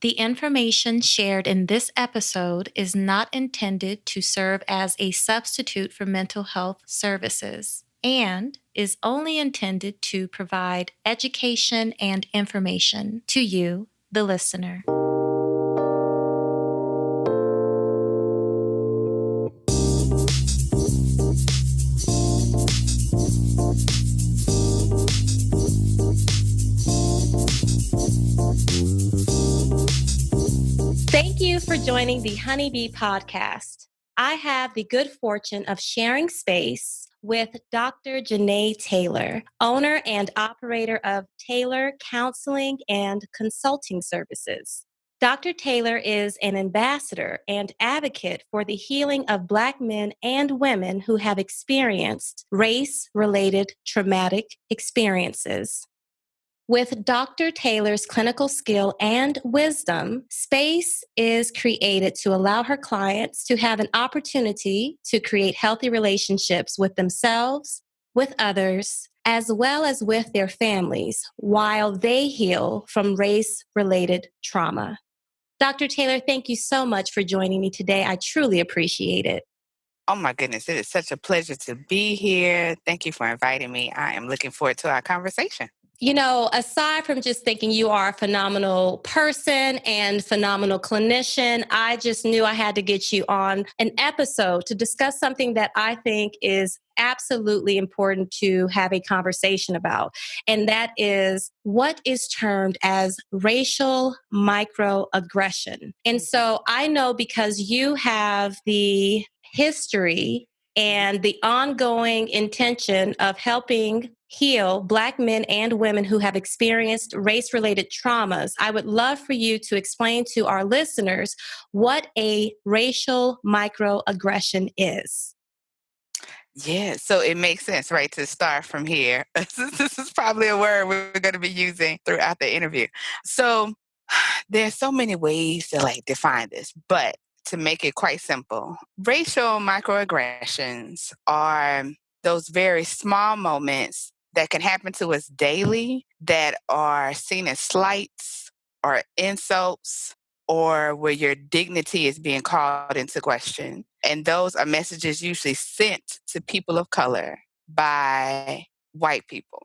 The information shared in this episode is not intended to serve as a substitute for mental health services and is only intended to provide education and information to you, the listener. Thank you for joining the Honeybee Podcast. I have the good fortune of sharing space with Dr. Janae Taylor, owner and operator of Taylor Counseling and Consulting Services. Dr. Taylor is an ambassador and advocate for the healing of Black men and women who have experienced race-related traumatic experiences. With Dr. Taylor's clinical skill and wisdom, space is created to allow her clients to have an opportunity to create healthy relationships with themselves, with others, as well as with their families while they heal from race-related trauma. Dr. Taylor, thank you so much for joining me today. I truly appreciate it. Oh my goodness, it is such a pleasure to be here. Thank you for inviting me. I am looking forward to our conversation. You know, aside from just thinking you are a phenomenal person and phenomenal clinician, I just knew I had to get you on an episode to discuss something that I think is absolutely important to have a conversation about. And that is what is termed as racial microaggression. And so I know because you have the history and the ongoing intention of helping heal Black men and women who have experienced race-related traumas, I would love for you to explain to our listeners what a racial microaggression is. Yeah, so it makes sense, right, to start from here. This is probably a word we're going to be using throughout the interview. So there's so many ways to define this, but to make it quite simple, racial microaggressions are those very small moments that can happen to us daily that are seen as slights or insults or where your dignity is being called into question. And those are messages usually sent to people of color by white people.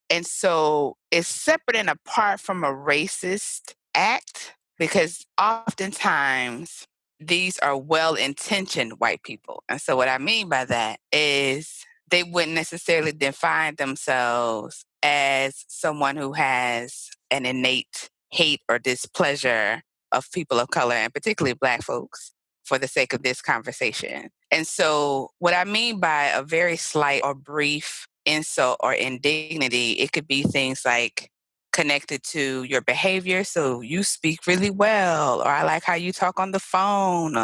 And so it's separate and apart from a racist act because oftentimes these are well-intentioned white people. And so what I mean by that is they wouldn't necessarily define themselves as someone who has an innate hate or displeasure of people of color and particularly Black folks for the sake of this conversation. And so what I mean by a very slight or brief insult or indignity, it could be things like connected to your behavior. So you speak really well, or I like how you talk on the phone,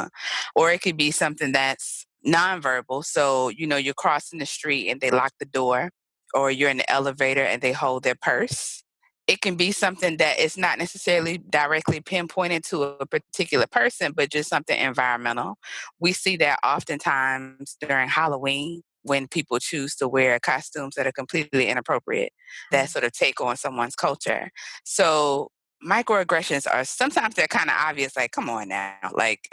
or it could be something that's nonverbal. So, you're crossing the street and they lock the door, or you're in the elevator and they hold their purse. It can be something that is not necessarily directly pinpointed to a particular person, but just something environmental. We see that oftentimes during Halloween when people choose to wear costumes that are completely inappropriate, that sort of take on someone's culture. So microaggressions are sometimes they're kind of obvious, like, come on now, like,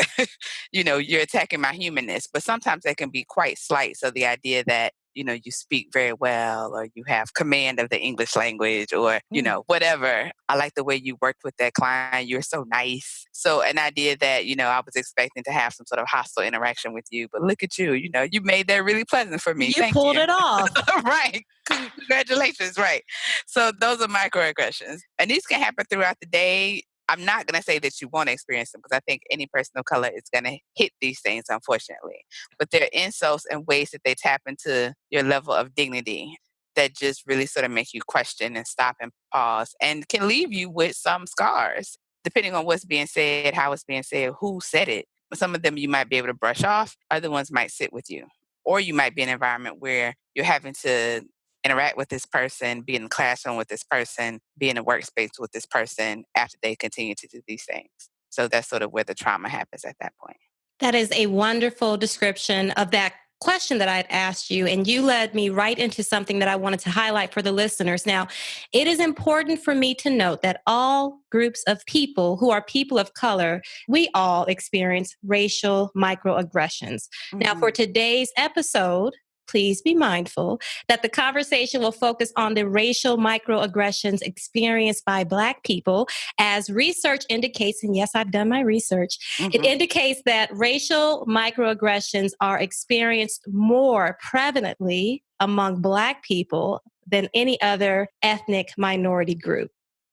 you're attacking my humanness, but sometimes they can be quite slight. So the idea that you speak very well, or you have command of the English language, or, whatever. I like the way you worked with that client. You're so nice. So an idea that, I was expecting to have some sort of hostile interaction with you, but look at you, you made that really pleasant for me. You Thank pulled you. it off. Right. Congratulations. Right. So those are microaggressions. And these can happen throughout the day. I'm not going to say that you won't experience them because I think any person of color is going to hit these things, unfortunately. But they're insults and ways that they tap into your level of dignity that just really sort of make you question and stop and pause and can leave you with some scars, depending on what's being said, how it's being said, who said it. Some of them you might be able to brush off, other ones might sit with you. Or you might be in an environment where you're having to interact with this person, be in the classroom with this person, be in a workspace with this person after they continue to do these things. So that's sort of where the trauma happens at that point. That is a wonderful description of that question that I had asked you, and you led me right into something that I wanted to highlight for the listeners. Now, it is important for me to note that all groups of people who are people of color, we all experience racial microaggressions. Now, for Mhm. today's episode, please be mindful that the conversation will focus on the racial microaggressions experienced by Black people, as research indicates, and yes, I've done my research, it Mhm. indicates that racial microaggressions are experienced more prevalently among Black people than any other ethnic minority group.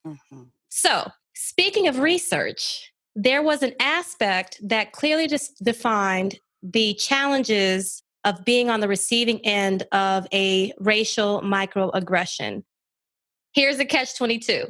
Mhm. So, speaking of research, there was an aspect that clearly just defined the challenges of being on the receiving end of a racial microaggression. Here's a catch 22.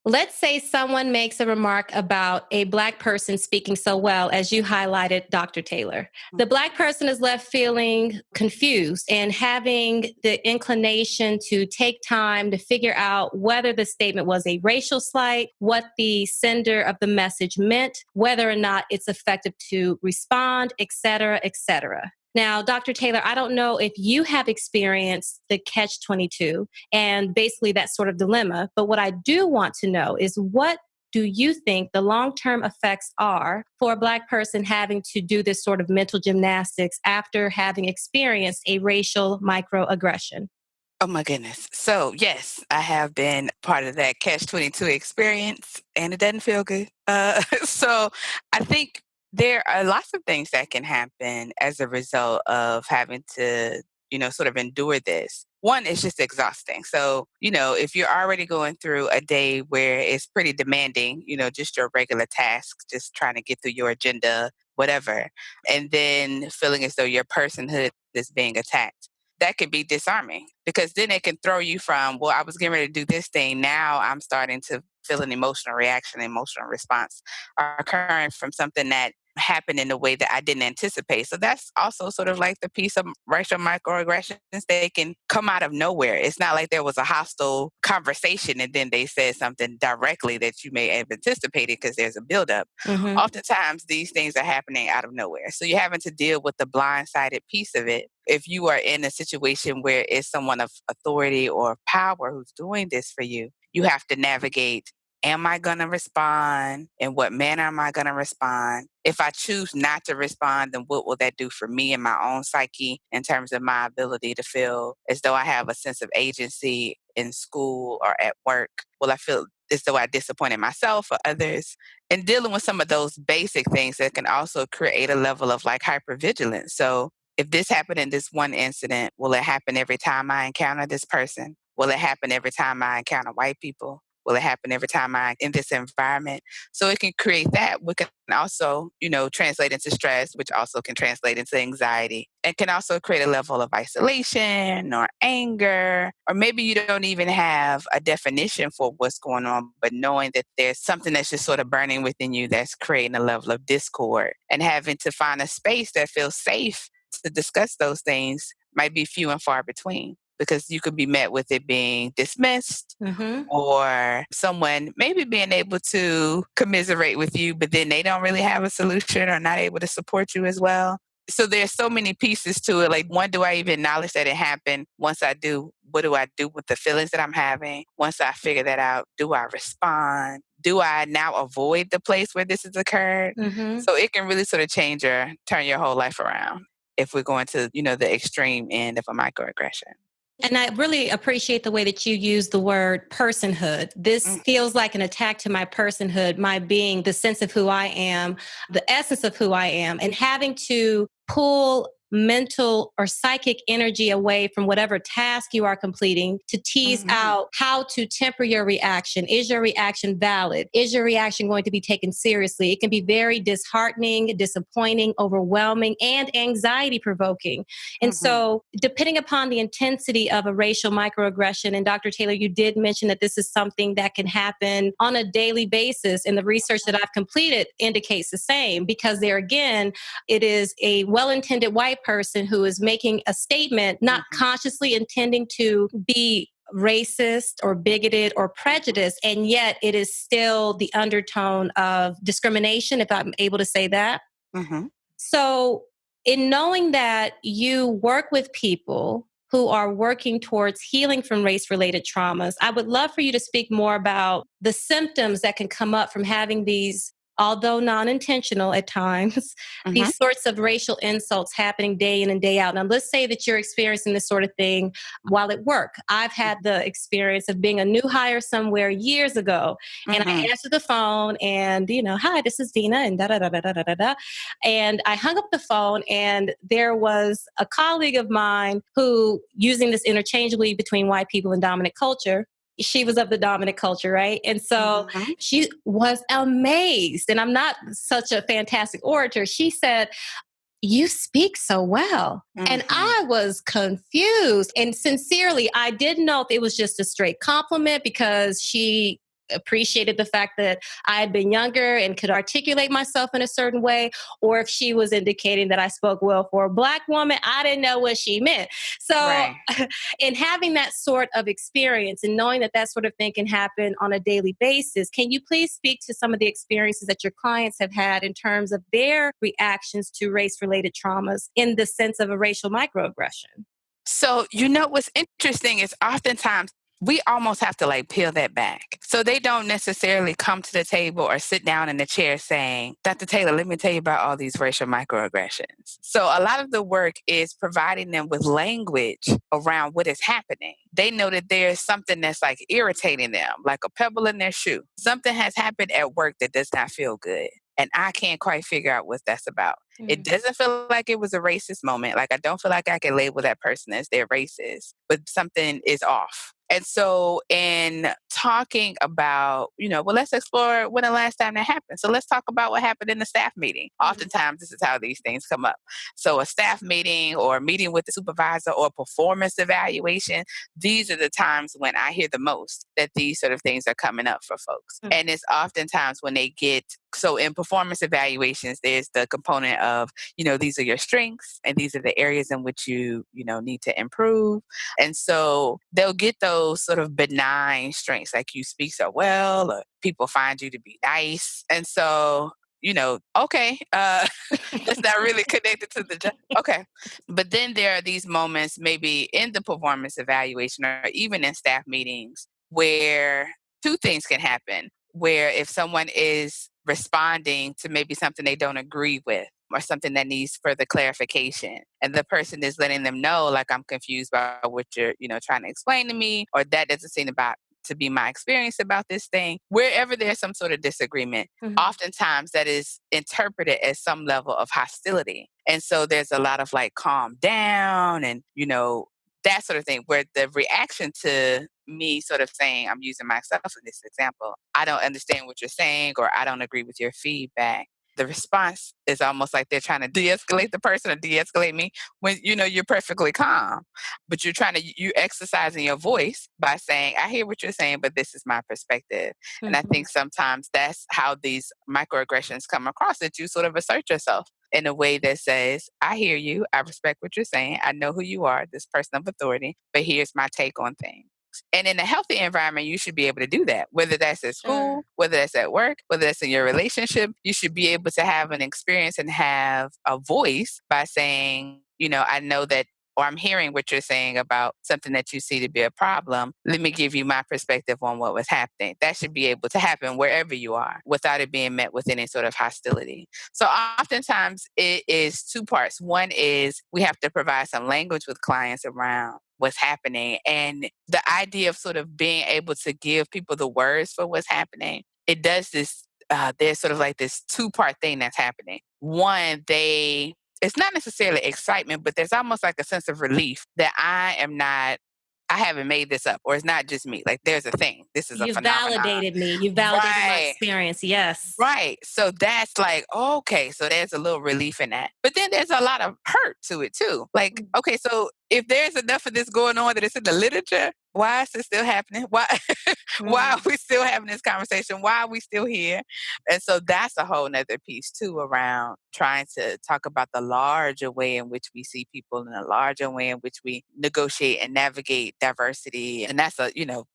Let's say someone makes a remark about a Black person speaking so well, as you highlighted, Dr. Taylor. The Black person is left feeling confused and having the inclination to take time to figure out whether the statement was a racial slight, what the sender of the message meant, whether or not it's effective to respond, et cetera, et cetera. Now, Dr. Taylor, I don't know if you have experienced the catch 22 and basically that sort of dilemma. But what I do want to know is, what do you think the long term effects are for a Black person having to do this sort of mental gymnastics after having experienced a racial microaggression? Oh my goodness. So, yes, I have been part of that catch 22 experience and it doesn't feel good. So, I think there are lots of things that can happen as a result of having to, sort of endure this. One is just exhausting. So, if you're already going through a day where it's pretty demanding, just your regular tasks, just trying to get through your agenda, whatever, and then feeling as though your personhood is being attacked, that could be disarming because then it can throw you from, well, I was getting ready to do this thing. Now I'm starting to feel an emotional reaction, emotional response occurring from something that happened in a way that I didn't anticipate. So that's also sort of like the piece of racial microaggressions. They can come out of nowhere. It's not like there was a hostile conversation and then they said something directly that you may have anticipated because there's a buildup. Mm-hmm. Oftentimes these things are happening out of nowhere. So you're having to deal with the blindsided piece of it. If you are in a situation where it's someone of authority or power who's doing this for you, you have to navigate, am I going to respond? In what manner am I going to respond? If I choose not to respond, then what will that do for me and my own psyche in terms of my ability to feel as though I have a sense of agency in school or at work? Will I feel as though I disappointed myself or others? And dealing with some of those basic things that can also create a level of like hypervigilance. So if this happened in this one incident, will it happen every time I encounter this person? Will it happen every time I encounter white people? Will it happen every time I in this environment? So it can create that. We can also, translate into stress, which also can translate into anxiety. It can also create a level of isolation or anger, or maybe you don't even have a definition for what's going on, but knowing that there's something that's just sort of burning within you that's creating a level of discord, and having to find a space that feels safe to discuss those things might be few and far between because you could be met with it being dismissed Mm-hmm. or someone maybe being able to commiserate with you, but then they don't really have a solution or not able to support you as well. So there's so many pieces to it. Like, one, do I even acknowledge that it happened? Once I do, what do I do with the feelings that I'm having? Once I figure that out, do I respond? Do I now avoid the place where this has occurred? Mm-hmm. So it can really sort of turn your whole life around if we're going to, the extreme end of a microaggression. And I really appreciate the way that you use the word personhood. This Mm, feels like an attack to my personhood, my being, the sense of who I am, the essence of who I am, and having to pull mental or psychic energy away from whatever task you are completing to tease mhm, out how to temper your reaction. Is your reaction valid? Is your reaction going to be taken seriously? It can be very disheartening, disappointing, overwhelming, and anxiety provoking. And mhm, so, depending upon the intensity of a racial microaggression, and Dr. Taylor, you did mention that this is something that can happen on a daily basis, and the research that I've completed indicates the same, because there again, it is a well intended white person who is making a statement, not mhm, consciously intending to be racist or bigoted or prejudiced, and yet it is still the undertone of discrimination, if I'm able to say that. mhm. So, in knowing that you work with people who are working towards healing from race related traumas, I would love for you to speak more about the symptoms that can come up from having these, although non intentional at times, Hmm. these sorts of racial insults happening day in and day out. Now, let's say that you're experiencing this sort of thing while at work. I've had the experience of being a new hire somewhere years ago, and I Hmm. answered the phone and, hi, this is Dina, and da da da da da da da. And I hung up the phone, and there was a colleague of mine who, using this interchangeably between white people and dominant culture, she was of the dominant culture, right? And so Hmm. she was amazed. And I'm not such a fantastic orator. She said, "You speak so well." And Hmm. I was confused. And sincerely, I didn't know if it was just a straight compliment because she appreciated the fact that I had been younger and could articulate myself in a certain way, or if she was indicating that I spoke well for a Black woman. I didn't know what she meant. So, Right. in having that sort of experience and knowing that that sort of thing can happen on a daily basis, can you please speak to some of the experiences that your clients have had in terms of their reactions to race related traumas in the sense of a racial microaggression? So, what's interesting is oftentimes we almost have to like peel that back. So they don't necessarily come to the table or sit down in the chair saying, Dr. Taylor, let me tell you about all these racial microaggressions. So a lot of the work is providing them with language around what is happening. They know that there's something that's like irritating them, like a pebble in their shoe. Something has happened at work that does not feel good. And I can't quite figure out what that's about. It Mm. doesn't feel like it was a racist moment. Like, I don't feel like I can label that person as they're racist, but something is off. And so, in talking about, well, let's explore when the last time that happened. So, let's talk about what happened in the staff meeting. Mhm. Oftentimes, this is how these things come up. So, a staff meeting or a meeting with the supervisor or performance evaluation, these are the times when I hear the most that these sort of things are coming up for folks. Mm. And it's oftentimes when they get so in performance evaluations, there's the component of, these are your strengths and these are the areas in which you need to improve. And so they'll get those sort of benign strengths, like you speak so well, or people find you to be nice. And so, okay, that's not really connected to the job. Okay. But then there are these moments, maybe in the performance evaluation or even in staff meetings, where two things can happen. Where if someone is responding to maybe something they don't agree with or something that needs further clarification, and the person is letting them know, like, I'm confused by what you're, trying to explain to me, or that doesn't seem about to be my experience about this thing. Wherever there's some sort of disagreement, Mhm. oftentimes that is interpreted as some level of hostility. And so there's a lot of like calm down and, that sort of thing, where the reaction to me sort of saying, I'm using myself in this example, I don't understand what you're saying, or I don't agree with your feedback. The response is almost like they're trying to de-escalate the person or de-escalate me when you're perfectly calm, but you exercising your voice by saying, I hear what you're saying, but this is my perspective. And I Mhm. think sometimes that's how these microaggressions come across, that you sort of assert yourself in a way that says, I hear you, I respect what you're saying, I know who you are, this person of authority, but here's my take on things. And in a healthy environment, you should be able to do that, whether that's at Sure. school, whether that's at work, whether that's in your relationship. You should be able to have an experience and have a voice by saying, I know that, or I'm hearing what you're saying about something that you see to be a problem. Let me give you my perspective on what was happening. That should be able to happen wherever you are without it being met with any sort of hostility. So oftentimes it is two parts. One is we have to provide some language with clients around what's happening, and the idea of sort of being able to give people the words for what's happening. It does this. There's sort of like this two-part thing that's happening. One, it's not necessarily excitement, but there's almost like a sense of relief that I haven't made this up, or it's not just me. Like, there's a thing. This is a You've phenomenon. validated me. You've validated my Right. experience. Yes. Right. So that's like, okay, so there's a little relief in that. But then there's a lot of hurt to it too. Like, Mm. okay, so if there's enough of this going on that it's in the literature, why is it still happening? Why why are Mm. we still having this conversation? Why are we still here? And so that's a whole nother piece too, around trying to talk about the larger way in which we see people, and the larger way in which we negotiate and navigate diversity. And that's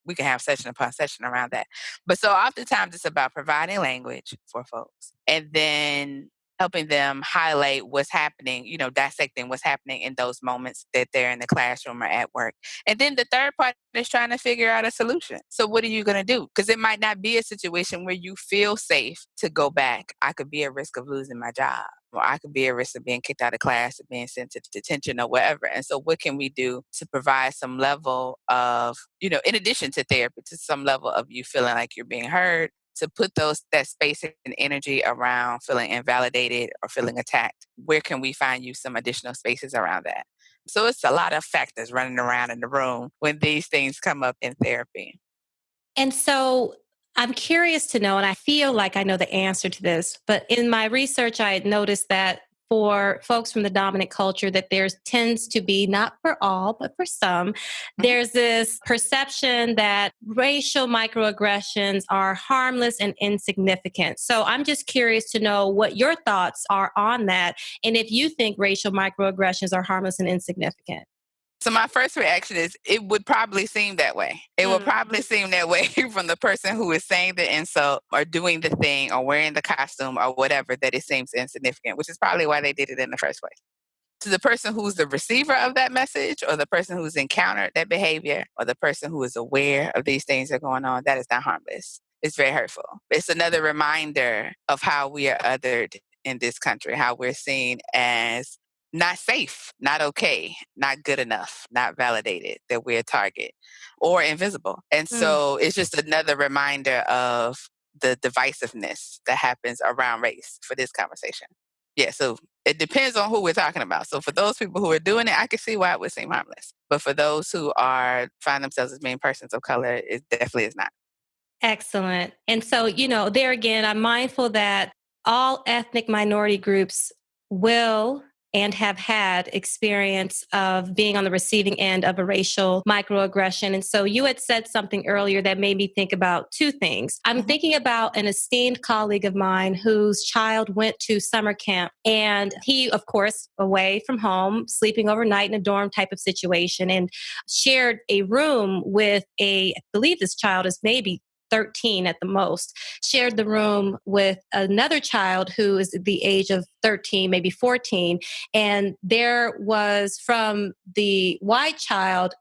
we can have session upon session around that. But so oftentimes it's about providing language for folks, and then helping them highlight what's happening, dissecting what's happening in those moments that they're in the classroom or at work. And then the third part is trying to figure out a solution. So what are you going to do? Because it might not be a situation where you feel safe to go back. I could be at risk of losing my job, or I could be at risk of being kicked out of class or being sent to detention or whatever. And so what can we do to provide some level of, in addition to therapy, to some level of you feeling like you're being heard, to put that space and energy around feeling invalidated or feeling attacked? Where can we find you some additional spaces around that? So it's a lot of factors running around in the room when these things come up in therapy. And so I'm curious to know, and I feel like I know the answer to this, but in my research, I had noticed that for folks from the dominant culture, that there tends to be, not for all, but for some, Mhm. there's this perception that racial microaggressions are harmless and insignificant. So I'm just curious to know what your thoughts are on that, and if you think racial microaggressions are harmless and insignificant. So my first reaction is it would probably seem that way. It would probably seem that way from the person who is saying the insult or doing the thing or wearing the costume or whatever, that it seems insignificant, which is probably why they did it in the first place. To the person who's the receiver of that message, or the person who's encountered that behavior, or the person who is aware of these things that are going on, that is not harmless. It's very hurtful. It's another reminder of how we are othered in this country, how we're seen as not safe, not okay, not good enough, not validated, that we're a target or invisible. And Mm. so it's just another reminder of the divisiveness that happens around race for this conversation. Yeah, so it depends on who we're talking about. So for those people who are doing it, I can see why it would seem harmless. But for those who find themselves as being persons of color, it definitely is not. Excellent. And so, there again, I'm mindful that all ethnic minority groups will and have had experience of being on the receiving end of a racial microaggression. And so you had said something earlier that made me think about two things. I'm Hmm. thinking about an esteemed colleague of mine whose child went to summer camp, and he, of course, away from home, sleeping overnight in a dorm type of situation, and shared a room with I believe this child is maybe 13 at the most, shared the room with another child who is the age of 13, maybe 14. And there was, from the white child,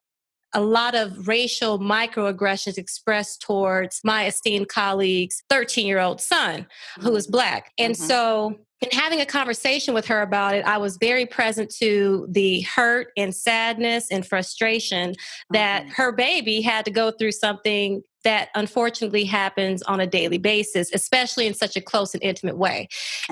a lot of racial microaggressions expressed towards my esteemed colleague's 13-year-old son, who is Black. And Hmm. so, in having a conversation with her about it, I was very present to the hurt and sadness and frustration that Hmm. her baby had to go through something that unfortunately happens on a daily basis, especially in such a close and intimate way.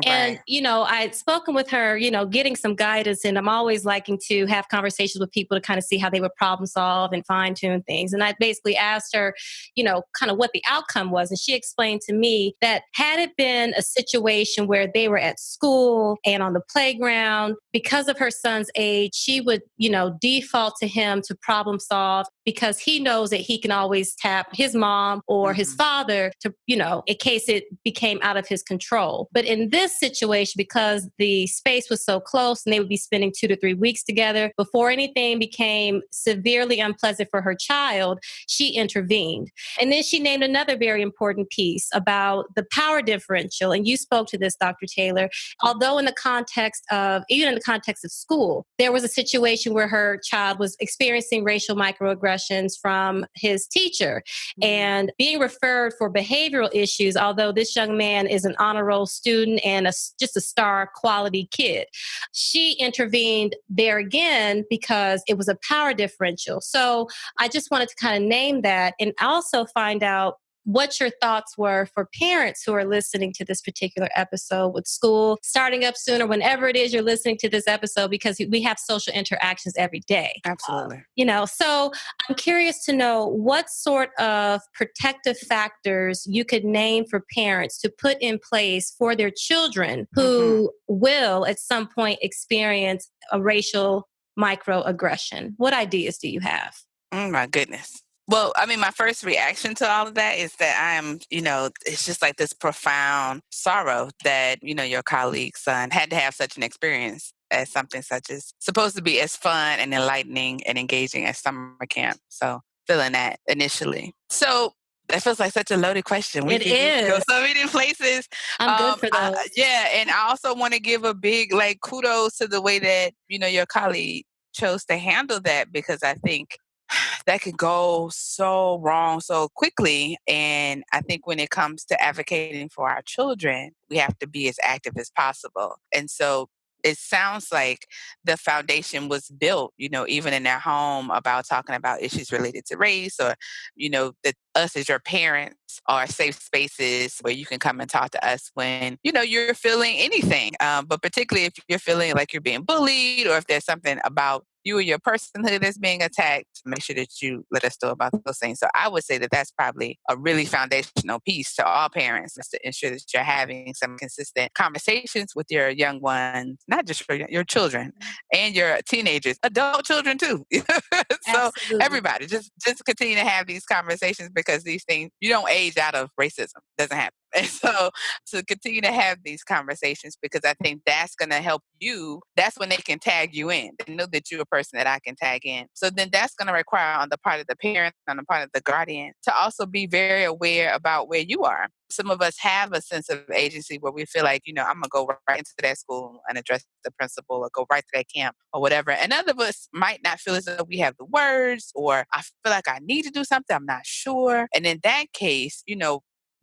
And, Right. I'd spoken with her, getting some guidance, and I'm always liking to have conversations with people to kind of see how they would problem solve and fine tune things. And I basically asked her, kind of what the outcome was. And she explained to me that had it been a situation where they were at school and on the playground, because of her son's age, she would, default to him to problem solve, because he knows that he can always tap his mom or his Hmm. father to, in case it became out of his control. But in this situation, because the space was so close and they would be spending 2 to 3 weeks together, before anything became severely unpleasant for her child, she intervened. And then she named another very important piece about the power differential. And you spoke to this, Dr. Taylor. Although even in the context of school, there was a situation where her child was experiencing racial microaggressions from his teacher and being referred for behavioral issues, although this young man is an honor roll student and just a star quality kid. She intervened there again because it was a power differential. So I just wanted to kind of name that and also find out what your thoughts were for parents who are listening to this particular episode, with school starting up sooner, whenever it is you're listening to this episode, because we have social interactions every day. Absolutely. So I'm curious to know what sort of protective factors you could name for parents to put in place for their children Hmm. who will at some point experience a racial microaggression. What ideas do you have? Oh my goodness. Well, I mean, my first reaction to all of that is that it's just like this profound sorrow that, your colleague's son had to have such an experience as something such as supposed to be as fun and enlightening and engaging as summer camp. So feeling that initially. So That feels like such a loaded question. It We could go is. so many places. I'm good for those. Yeah, and I also want to give a big like kudos to the way that your colleague chose to handle that, because I think that could go so wrong so quickly. And I think when it comes to advocating for our children, we have to be as active as possible. And so it sounds like the foundation was built, even in their home, about talking about issues related to race, or, that us as your parents are safe spaces where you can come and talk to us when, you're feeling anything. But particularly if you're feeling like you're being bullied, or if there's something about you or your personhood that's being attacked, make sure that you let us know about those things. So I would say that that's probably a really foundational piece to all parents, is to ensure that you're having some consistent conversations with your young ones, not just for your children and your teenagers, adult children too. So Absolutely. everybody, just continue to have these conversations, because these things, you don't age out of racism. Doesn't happen. And so to continue to have these conversations, because I think that's going to help you. That's when they can tag you in. They know that you're a person that I can tag in. So then that's going to require, on the part of the parent, on the part of the guardian, to also be very aware about where you are. Some of us have a sense of agency where we feel like, I'm going to go right into that school and address the principal, or go right to that camp or whatever. And other of us might not feel as though we have the words, or I feel like I need to do something. I'm not sure. And in that case,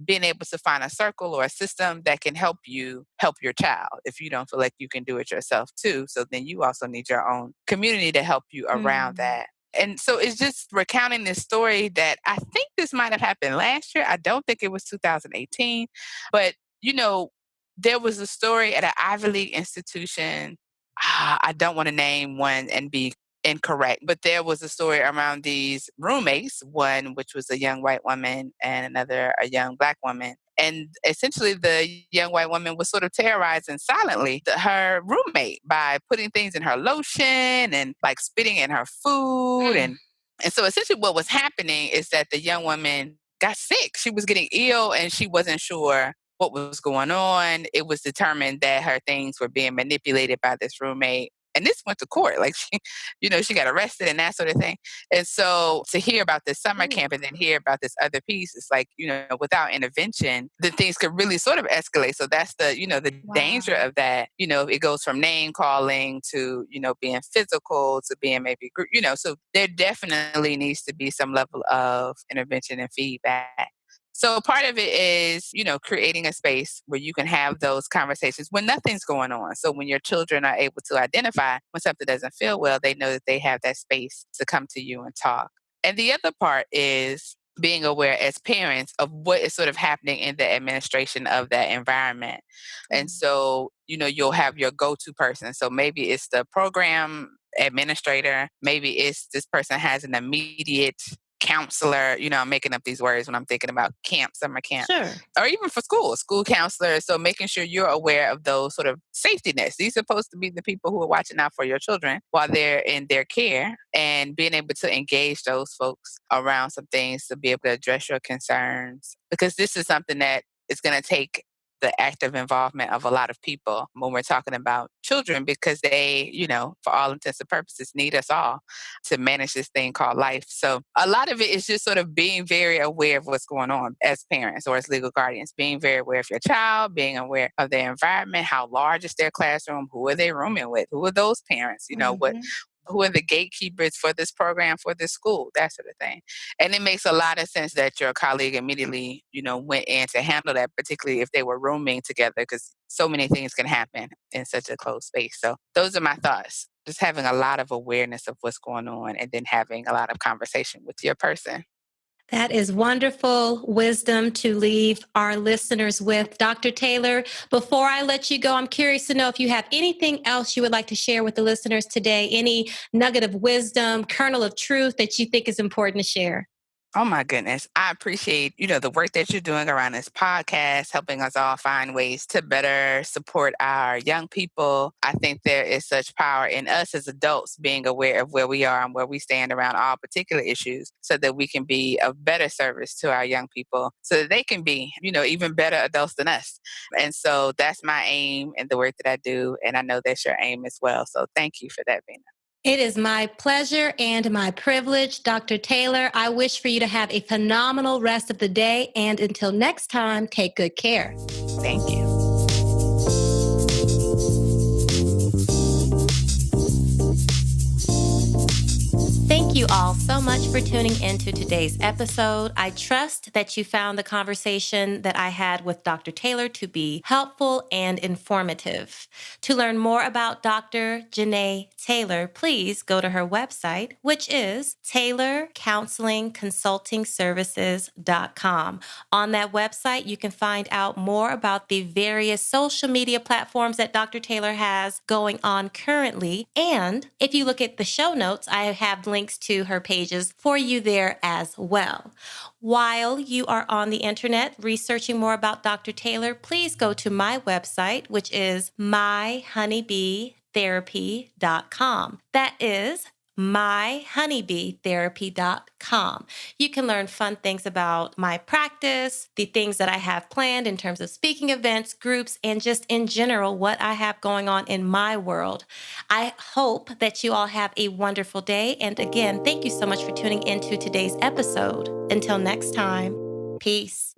being able to find a circle or a system that can help you help your child, if you don't feel like you can do it yourself too. So then you also need your own community to help you around Mm. that. And so it's just recounting this story that I think this might have happened last year. I don't think it was 2018, but you know, there was a story at an Ivy League institution. I don't want to name one and be incorrect, but there was a story around these roommates, one which was a young white woman and another a young black woman. And essentially, the young white woman was sort of terrorizing silently her roommate by putting things in her lotion and like spitting in her food. Mm. And so essentially, what was happening is that the young woman got sick. She was getting ill and she wasn't sure what was going on. It was determined that her things were being manipulated by this roommate. And this went to court. Like she got arrested and that sort of thing. And so to hear about this summer Ooh. camp and then hear about this other piece, it's like, without intervention, the things could really sort of escalate. So that's the danger Wow. of that. It goes from name calling to, being physical to being maybe, so there definitely needs to be some level of intervention and feedback. So part of it is, creating a space where you can have those conversations when nothing's going on. So when your children are able to identify when something doesn't feel well, they know that they have that space to come to you and talk. And the other part is being aware as parents of what is sort of happening in the administration of that environment. And Mm. so, you'll have your go-to person. So maybe it's the program administrator, maybe it's this person has an immediate counselor. I'm making up these words when I'm thinking about camp, summer camp, Sure. or even for school counselor. So making sure you're aware of those sort of safety nets. These are supposed to be the people who are watching out for your children while they're in their care, and being able to engage those folks around some things to be able to address your concerns. Because this is something that is going to take the active involvement of a lot of people when we're talking about children, because they, for all intents and purposes, need us all to manage this thing called life. So a lot of it is just sort of being very aware of what's going on as parents or as legal guardians, being very aware of your child, being aware of their environment, how large is their classroom, who are they rooming with, who are those parents, Mhm. who are the gatekeepers for this program, for this school, that sort of thing. And it makes a lot of sense that your colleague immediately, went in to handle that, particularly if they were rooming together, because so many things can happen in such a closed space. So those are my thoughts. Just having a lot of awareness of what's going on, and then having a lot of conversation with your person. That is wonderful wisdom to leave our listeners with. Dr. Taylor, before I let you go, I'm curious to know if you have anything else you would like to share with the listeners today, any nugget of wisdom, kernel of truth that you think is important to share. Oh my goodness. I appreciate, the work that you're doing around this podcast, helping us all find ways to better support our young people. I think there is such power in us as adults being aware of where we are and where we stand around all particular issues, so that we can be of better service to our young people, so that they can be, even better adults than us. And so that's my aim in the work that I do. And I know that's your aim as well. So thank you for that, Vina. It is my pleasure and my privilege, Dr. Taylor. I wish for you to have a phenomenal rest of the day. And until next time, take good care. Thank you. Thank you all so much for tuning into today's episode. I trust that you found the conversation that I had with Dr. Taylor to be helpful and informative. To learn more about Dr. Janae Taylor, please go to her website, which is taylorcounselingconsultingservices.com. On that website, you can find out more about the various social media platforms that Dr. Taylor has going on currently. And if you look at the show notes, I have links to her pages for you there as well. While you are on the internet researching more about Dr. Taylor, please go to my website, which is myhoneybeetherapy.com. That is myhoneybeetherapy.com. You can learn fun things about my practice, the things that I have planned in terms of speaking events, groups, and just in general, what I have going on in my world. I hope that you all have a wonderful day. And again, thank you so much for tuning into today's episode. Until next time, peace.